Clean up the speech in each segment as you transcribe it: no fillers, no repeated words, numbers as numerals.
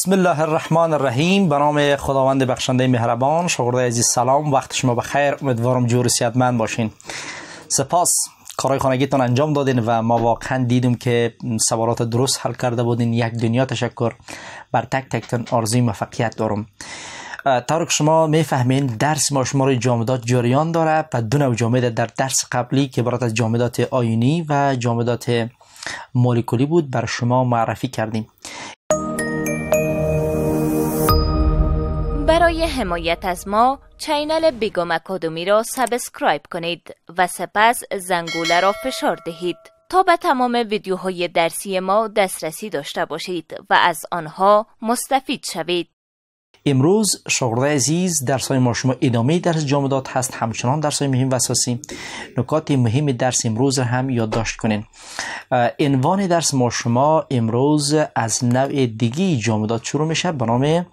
بسم الله الرحمن الرحیم. به نام خداوند بخشنده مهربان. شاگردای عزیز سلام، وقت شما بخیر. امیدوارم جور و صحتمند باشین. سپاس کارهای خانگیتون انجام دادین و ما واقعا دیدیم که سوالات درست حل کرده بودین. یک دنیا تشکر. بر تک تکتون آرزوی موفقیت دارم. طور که شما میفهمین درس ما شماره جامدات جریان داره و دو نوع جامد در درس قبلی که عبارت از جامدات آیونی و جامدات مولکولی بود بر شما معرفی کردیم. برای حمایت از ما چینل بیگم اکادمی را سابسکرایب کنید و سپس زنگوله را فشار دهید تا به تمام ویدیوهای درسی ما دسترسی داشته باشید و از آنها مستفید شوید. امروز شاگردای عزیز درس‌های ما شما ادامه درس جامدات هست، همچنان درس‌های مهم و اساسی. نکات مهم درس امروز هم یادداشت کنین. عنوان درس ما شما امروز از نوع دیگه جامدات شروع میشه به نام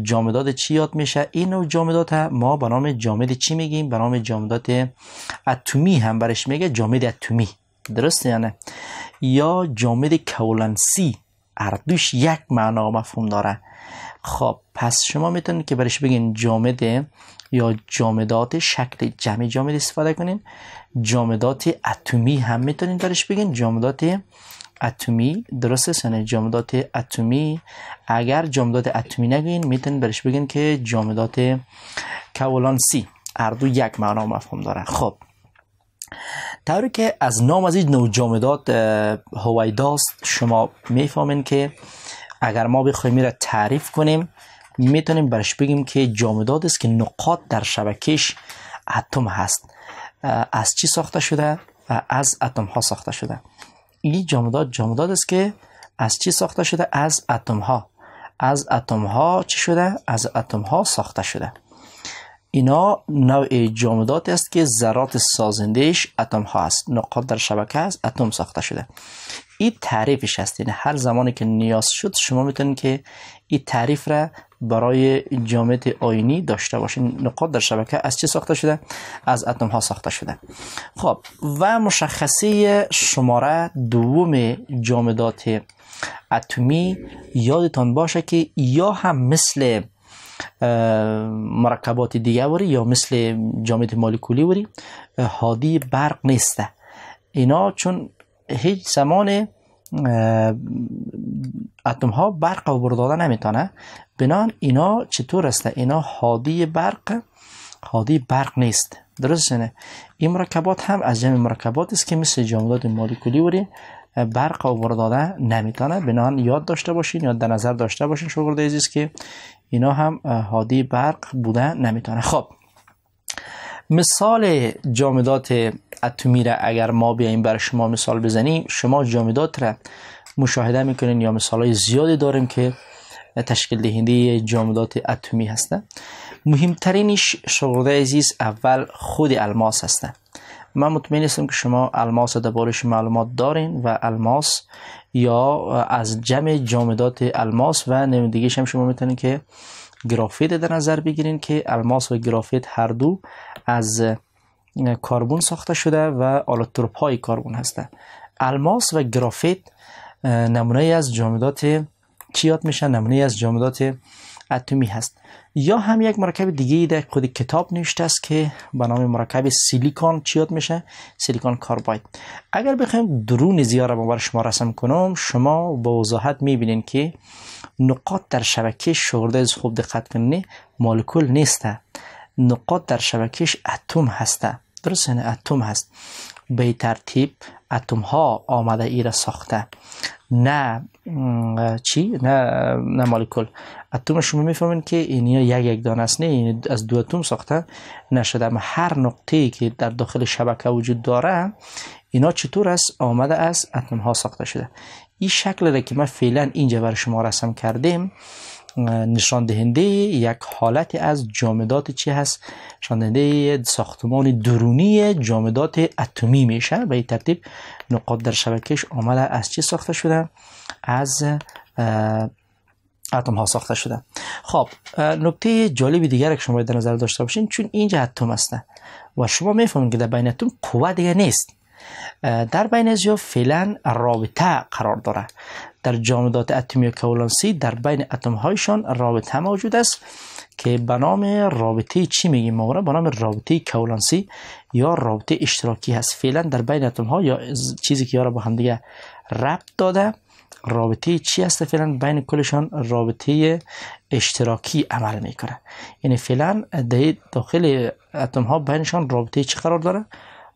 جامدات چی یاد میشه. این نوع جامدات ما به نام جامد چی میگیم؟ به نام جامدات اتمی هم برش میگه، جامد اتمی. درسته یا نه؟ یا جامد کولنسی. هر دوش یک معنا و مفهوم داره. خب پس شما میتونید که برش بگین جامد یا جامدات شکل جمع جامد استفاده کنین. جامدات اتمی هم میتونید برش بگین جامدات اتمی. درسته سنه جامدات اتمی. اگر جامدات اتمی نگین میتونید برش بگین که جامدات کولانسی. هر دو یک معنا و مفهوم داره. خب طوری که از نام از این نوع جامدات هویداست شما میفهمین که اگر ما بخوایم میره تعریف کنیم میتونیم برش بگیم که جامدات است که نقاط در شبکش اتم هست. از چی ساخته شده؟ از اتم ها ساخته شده. این جامدات است که از چی ساخته شده؟ از اتم ها. از اتم ها چی شده؟ از اتم ها ساخته شده. اینا نوع جامدات است که ذرات سازندهش اتم ها است. نقاط در شبکه از اتم ساخته شده. این تعریفش هست. یعنی هر زمانی که نیاز شد شما میتونید که این تعریف را برای جامد آیونی داشته باشین. نقاط در شبکه از چه ساخته شده؟ از اتم ها ساخته شده. خب و مشخصه شماره دوم جامدات اتمی یادتان باشه که یا هم مثل مرکبات دیگه وری یا مثل جامد مولکولی وری هادی برق نیسته. اینا چون هیچ زمان اتم ها برق عبور داده نمیتونه، بنان اینا چطور است؟ اینا هادی برق نیست. درسته نه؟ این مرکبات هم از جمع مرکبات است که مثل جامدات مولکولی وری برق عبور داده نمیتونه. بنان یاد داشته باشین، یاد در نظر داشته باشین شاگردای عزیز که اینا هم هادی برق بوده نمیتونه. خب مثال جامدات اتمی را اگر ما بیاییم بر شما مثال بزنیم، شما جامدات را مشاهده میکنین یا مثالای زیادی داریم که تشکیل دهنده جامدات اتمی هستند. مهمترینش شاگردای عزیز اول خود الماس هستند. من مطمئن هستم که شما الماس دربارش معلومات دارین و الماس یا از جمع جامدات الماس و نوع دیگه هم شما میتونین که گرافیت در نظر بگیرین که الماس و گرافیت هر دو از کربن ساخته شده و آلوتروپ های کربن هستند. الماس و گرافیت نمونه از جامدات چی یاد میشن؟ نمونه از جامدات اتمی هست. یا هم یک مرکب دیگه در خود کتاب نوشته است که به نام مرکب سیلیکون چی یاد میشه؟ سیلیکون کارباید. اگر بخوایم درون زیاره ما برای شما رسم کنم، شما با وضاحت میبینین که نقاط در شبکه شاگردای خوب دقت کنین مولکول نیسته. نقاط در شبکش اتم هسته. درسته نه؟ اتم هست. به ترتیب اتم ها آمده ای را ساخته، نه چی؟ نه مولکول. اتم شما میفهمین که اینیا یک دانه است، نه از دو اتم ساخته نشده. اما هر نقطه‌ای که در داخل شبکه وجود داره اینا چطور است؟ آمده از اتم ها ساخته شده. این شکل را که ما فعلا اینجا برای شما رسم کردیم نشان دهنده یک حالت از جامدات چی هست؟ نشان دهنده ساختمان درونی جامدات اتمی میشه. به این ترتیب نقاط در شبکش آمده از چی ساخته شده؟ از اتم ها ساخته شده. خب نکته جالب دیگر که شما در نظر داشته باشین، چون اینجا اتم هست و شما میفهمید که در بین اتم قوه دیگه نیست. در بین از یا فعلا رابطه قرار داره. در جامدات اتمی کولانسی در بین اتم هایشان رابطه موجود است که به نام رابطه چی میگیم ما؟ به نام رابطه کولانسی یا رابطه اشتراکی هست. فعلا در بین اتم ها یا چیزی که یارا با هم دیگه ربط داده رابطه چی هست؟ فعلا بین کلشان رابطه اشتراکی عمل میکنه. یعنی فعلا داخل اتم ها بینشان رابطه چی قرار داره؟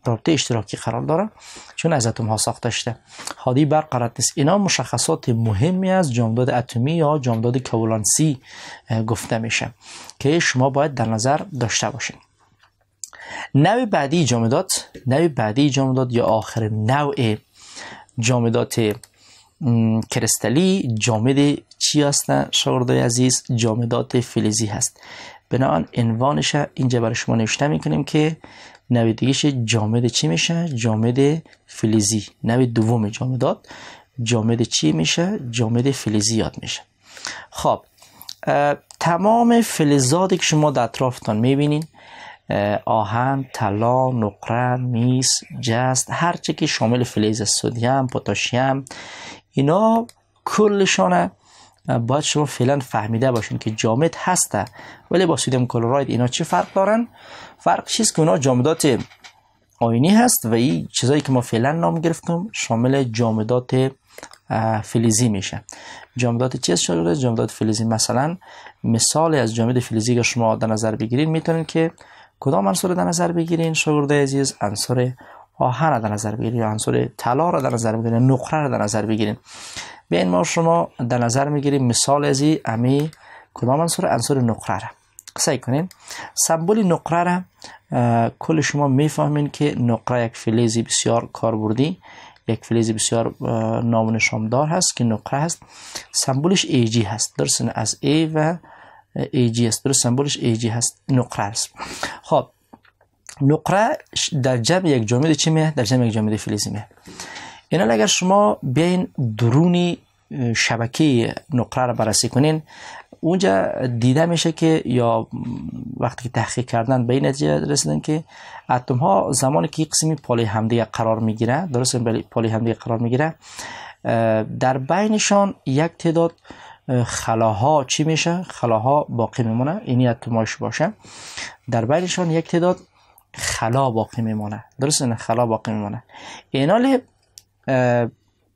رابطه اشتراکی قرار داره، چون از اتم ها ساخته شده. حادی برقرار نیست. اینا مشخصات مهمی از جامدات اتمی یا جامدات کولانسی گفته میشه که شما باید در نظر داشته باشین. نوع بعدی جامدات یا آخرین نوع جامدات کرستالی جامد چی هستن شاگردای عزیز؟ جامدات فلزی هست. بنابراین عنوانش اینجا برای شما نوشته میکنیم که نوع دیگهش جامد چی میشه؟ جامد فلزی. نوع دوم جامدات جامد چی میشه؟ جامد فلزی یاد میشه. خب تمام فلزاتی که شما در اطرافتان میبینین، آهن، طلا، نقره، میس، جست، هر چی که شامل فلز سدیم، پتاسیم، اینا کلشانه باید شما فعلا فهمیده باشین که جامد هسته. ولی با سدیم کلراید اینا چه فرق دارن؟ فرق چیست که اونا جامدات آینی هست و این چیزایی که ما فعلا نام گرفتم شامل جامدات فلزی میشه. جامدات چی است شاگرد؟ جامدات فلزی. مثلا مثال از جامد فلزی که شما در نظر بگیرین میتونین که کدام عنصر در نظر بگیرین شاگرد عزیز؟ عنصر آهن را در نظر بگیرین، یا عنصر طلا را در نظر بگیرین، نقره را در نظر بگیرین. بیاین ما شما در نظر میگیریم مثال از امی کدام عنصر نقره را سعی کنین. سمبل نقره را کل شما میفهمین که نقره یک فلز بسیار کاربردی، یک فلز بسیار نام و نشاندار هست که نقره هست. سمبلش AG هست، درست؟ از A و AG است، درست؟ سمبلش AG هست، نقره است. خب نقره در جمع یک جامد چی میه؟ در جمع یک جامد فلزی میه. اینا اگر شما بیاین درونی شبکه نقره را بررسی کنین، اونجا دیده میشه که یا وقتی که تحقیق کردن به این نتیجه رسیدن که اتم ها زمانی که قسمی پلی همدیگه قرار میگیره، درست؟ پلی همدیگه قرار میگیره، در بینشان یک تعداد خلاها چی میشه؟ خلاها باقی میمونه. اینی اتماش باشه، در بینشان یک تعداد خلا باقی میمونه، درست؟ خلا باقی میمونه. اینال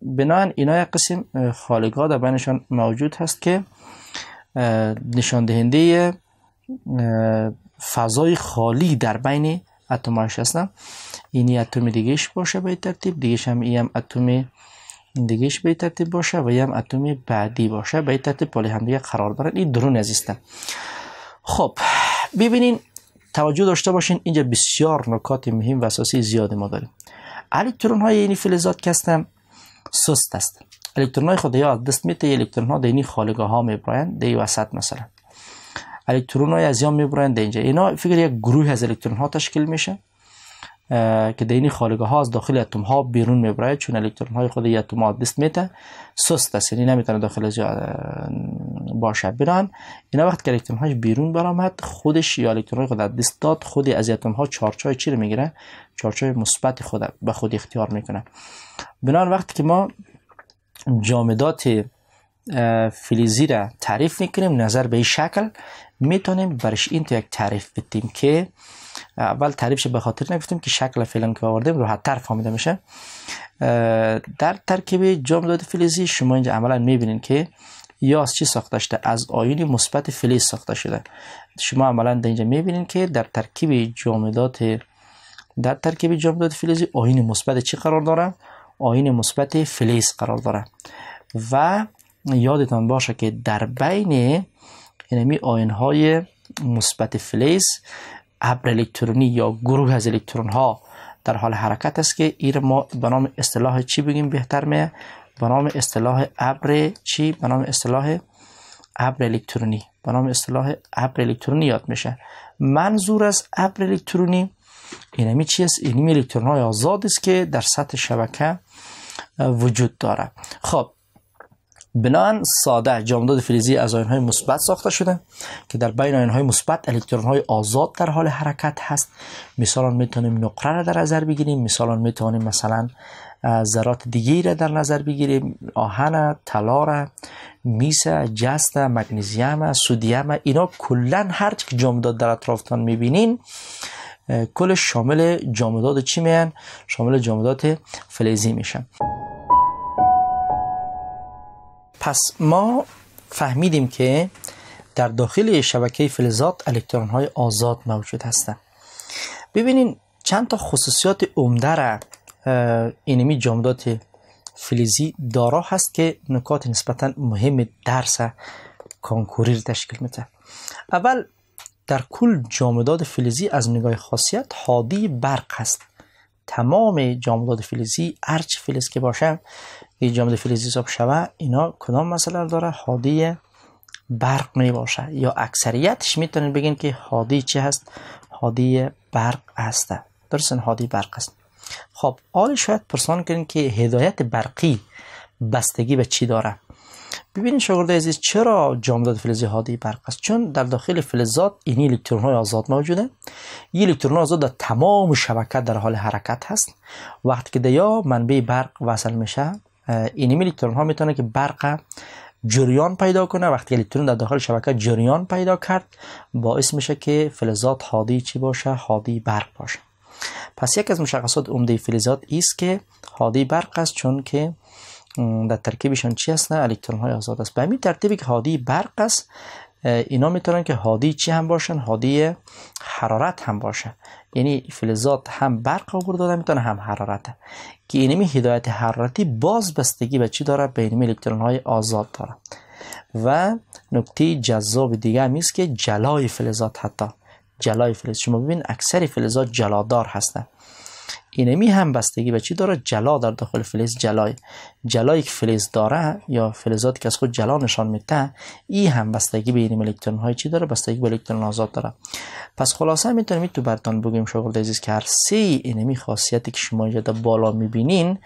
بنابراین اینا یک قسم خالگاه در بینشان موجود هست که نشان دهنده فضای خالی در بین اتم‌هاش هستن. اینی اتم دیگهش باشه به ترتیب، دیگهش هم این اتم دیگهش به ترتیب باشه و هم اتم بعدی باشه به ترتیب پلی هم دیگه قرار دارن. این درون عزیزتن. خب ببینین توجه داشته باشین، اینجا بسیار نکات مهم و اساسی زیاد ما داریم. الکترون های این فلزات که هستن سست است. الکترون های خود یا دست میته، الکترون ها دینی خالگاه ها میبرند دی وسط. مثلا الکترون های از یا میبرند اینجا. اینا فکر یک گروه از الکترون ها تشکیل میشه که دینی خالگاه ها از داخل اتم ها بیرون میبرند، چون الکترون های خود یا اتم ها دست میته سست است، یعنی نمیتونه داخل از باشه. بران اینا وقت که الکترون هاش بیرون برآمد، خودش یا الکترون های خود دست داد، خود از اتم ها چارچای چی رو میگیره؟ چارچای مثبت خود به خود اختیار میکنه. بنابراین وقتی که ما جامدات فلزی را تعریف میکنیم نظر به این شکل میتونیم برش این تو یک تعریف بدیم که اول تعریفش به خاطر نگفتیم که شکل فعلا که آوردیم راحت تر فهمیده میشه. در ترکیب جامدات فلزی شما اینجا عملا میبینین که یا از چی ساخته شده؟ از آیون مثبت فلز ساخته شده. شما عملا در اینجا میبینین که در ترکیب جامدات فلزی آیون مثبت چی قرار داره؟ آیون مثبت فلز قرار داره. و یادتان باشه که در بین اینمی آیون های مثبت فلز ابر الکترونی یا گروه از الکترون ها در حال حرکت است که این ما به نام اصطلاح چی بگیم بهتر میه؟ به نام اصطلاح ابر چی؟ به نام اصطلاح ابر الکترونی. به نام اصطلاح ابر الکترونی یاد میشه. منظور از ابر الکترونی اینمی چی است؟ اینمی الکترون های آزاد است که در سطح شبکه وجود داره. خب بناهن ساده جامدات فلزی از آیون‌های مثبت ساخته شده که در بین آیون‌های مثبت الکترون‌های آزاد در حال حرکت هست. مثلا میتونیم نقره را در نظر بگیریم، مثلا میتونیم مثلا ذرات دیگری را در نظر بگیریم، آهن، طلا را، میس، جست، مگنیزیم، سدیم. اینا کلا هر چی که جامدات در اطرافتان میبینین کلش شامل جامدات چی میان؟ شامل جامدات فلزی میشن. پس ما فهمیدیم که در داخل شبکه فلزات الکترون های آزاد موجود هستند. ببینین چند تا خصوصیات عمده را اینمی جامدات فلزی دارا هست که نکات نسبتا مهم درس کنکوری را تشکیل میده. اول در کل جامدات فلزی از نگاه خاصیت حاوی برق هست. تمام جامدات فلزی هرچی فلز که باشه این جامد فلزی حساب شوه اینا کدام مسئله داره؟ حاوی برق می باشه، یا اکثریتش میتونین بگین که حاوی چی هست؟ حاوی برق هست. درستن حاوی برق هست. خب حالا شاید پرسان کنین که هدایت برقی بستگی به چی داره؟ ببینید شاگرد عزیز چرا جامدات فلزی حاوی برق است؟ چون در داخل فلزات این الکترون های آزاد موجوده. این الکترون آزاد در تمام شبکه در حال حرکت هست. وقتی که دیا منبع برق وصل میشه این الکترون ها میتونه که برق جریان پیدا کنه. وقتی الکترون در داخل شبکه جریان پیدا کرد باعث میشه که فلزات حاوی چی باشه؟ حاوی برق باشه. پس یک از مشخصات عمده فلزات است که حاوی برق است، چون که در ترکیبشان چی هستن؟ الکترون های آزاد است. به همین ترتیبی که حاوی برق است اینا میتونن که حاوی چی هم باشن؟ حاوی حرارت هم باشه. یعنی فلزات هم برق عبور داده میتونه هم حرارت، که اینمی هدایت حرارتی باز بستگی به چی داره؟ به اینمی الکترون های آزاد داره. و نکته جذاب دیگه هم است که جلای فلزات، حتی جلای فلز، شما ببین اکثر فلزات جلادار هستن. اینمی هم بستگی به چی داره؟ جلا در داخل فلز. جلایی که فلز داره یا فلزاتی که از خود جلا نشان میده این هم بستگی به این الکترون های چی داره؟ بستگی به الکترون آزاد داره. پس خلاصه میتونیم تو براتون بگیم شاگرد عزیز که هر سه اینمی خاصیتی که شما اینجا بالا میبینین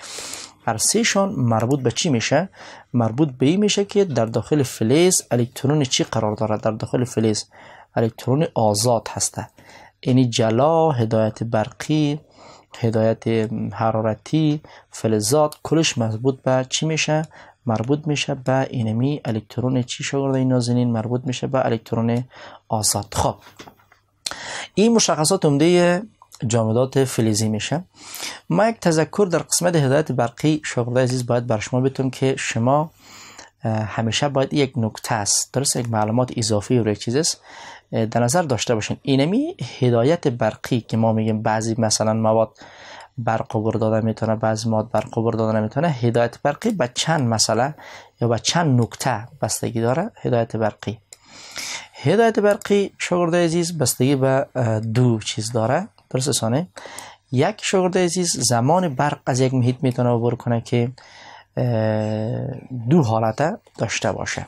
هر سه شان مربوط به چی میشه؟ مربوط به این میشه که در داخل فلز الکترون چی قرار داره؟ در داخل فلز الکترون آزاد هسته. یعنی جلا، هدایت برقی، هدایت حرارتی، فلزات کلش مربوط به چی میشه؟ مربوط میشه به اینمی الکترون چی شاگرد نازنین؟ مربوط میشه به الکترون آزاد. خب این مشخصات عمده جامدات فلزی میشه. ما یک تذکر در قسمت هدایت برقی شاگرد عزیز باید بر شما بتونم که شما همیشه باید یک نکته است، درست یک معلومات اضافی و یک چیز است در نظر داشته باشین. اینمی هدایت برقی که ما میگیم بعضی مثلا مواد برق عبور داده میتونه، بعضی مواد برق عبور داده نمیتونه، هدایت برقی به چند مسئله یا به چند نکته بستگی داره. هدایت برقی شاگرد عزیز بستگی به دو چیز داره، درست سانه. یک شاگرد عزیز زمان برق از یک محیط میتونه عبور کنه که دو حالت داشته باشه.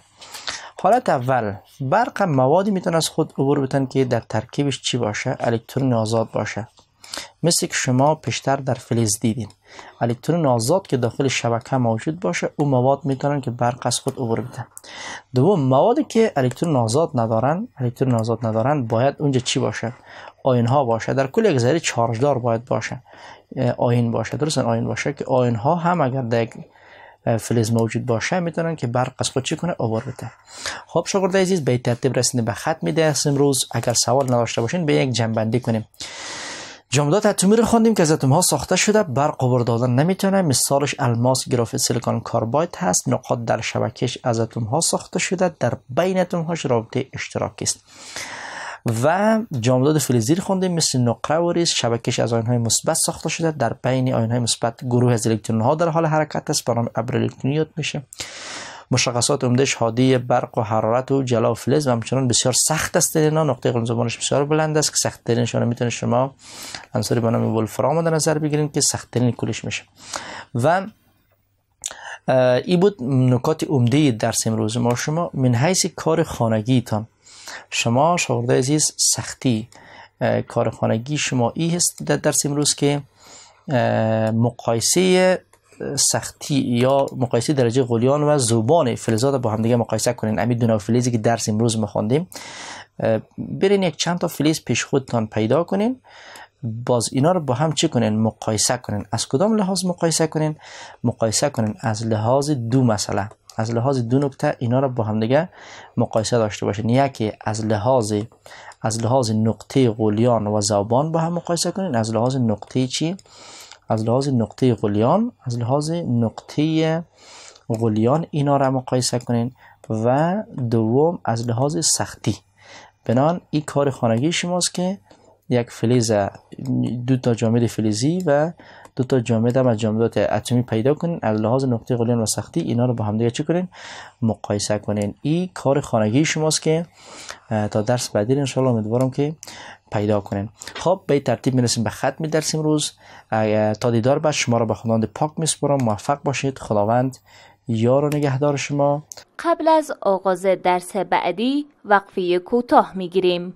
حالت اول برق موادی میتونه از خود عبور بتن که در ترکیبش چی باشه؟ الکترون آزاد باشه. مثل که شما پیشتر در فلز دیدین الکترون آزاد که داخل شبکه موجود باشه اون مواد میتونن که برق از خود عبور بدن. دوم موادی که الکترون آزاد ندارن باید اونجا چی باشه؟ آیون ها باشه. در کل یک ذره چارج دار باید باشه، آیون باشه، درست آیون باشه که آیون ها هم اگر در فلز موجود باشه میتونن که برق از خود چی کنه؟ عبور بده. خب شاگرد عزیز به ترتیب رسیدیم به ختم درس امروز. اگر سوال نداشته باشین به یک جنبندی کنیم. جامدات اتمی رو خوندیم که از اتم ها ساخته شده، برق عبور دادن نمیتونه. مثالش الماس، گرافیت، سیلیکون کارباید هست. نقاط در شبکش از اتم ها ساخته شده، در بین اتم هاش رابطه اشتراکی است. و جامدات فلزی رو خوندیم مثل نقره و ریز، شبکش از آیون های مثبت ساخته شده، در بین آیون های مثبت گروه از الکترون ها در حال حرکت است، به نام ابر الکترونی میشه. مشخصات عمدهش حادی برق و حرارت و جلا و فلز و همچنان بسیار سخت است. اینا نقطه قلم زبانش بسیار بلند است که سخت ترینشون میتونه شما عنصری به نام ولفرام در نظر بگیریم که سخت ترین کلش میشه. و این بود نکات عمده درس امروز ما. شما من حیث کار خانگیتان شما شاگرد عزیز سختی کار خانگی شما ای هست در درس امروز که مقایسه سختی یا مقایسه درجه غلیان و ذوبان فلزات با هم دیگه مقایسه کنین. همین دو نوع فلزی که درس امروز ما خواندیم، برین یک چند تا فلز پیش خودتان پیدا کنین، باز اینا رو با هم چه کنین؟ مقایسه کنین. از کدام لحاظ مقایسه کنین؟ مقایسه کنین از لحاظ دو مسئله، از لحاظ دو نکته اینا رو با هم دیگه مقایسه داشته باشین. یکی از لحاظ نقطه غلیان و ذوبان با هم مقایسه کنین، از لحاظ نقطه چی؟ از لحاظ نقطه غلیان، از لحاظ نقطه غلیان اینا رو مقایسه کنین، و دوم از لحاظ سختی. بنان این کار خانگی شماست که یک فلز، دو تا جامد فلزی و دو تا جامد هم از جامدات اتمی پیدا کنین، از لحاظ نقطه غلیان و سختی اینا رو با هم دیگه چه کنین؟ مقایسه کنین. این کار خانگی شماست که تا درس بعدی ان شاء الله امیدوارم که پیدا کنین. خب به ترتیب میرسیم به ختم درس امروز. تا دیدار بعد شما رو به خداوند پاک میسپارم. موفق باشید. خداوند یار و نگهدار شما. قبل از آغاز درس بعدی وقفه کوتاه میگیریم.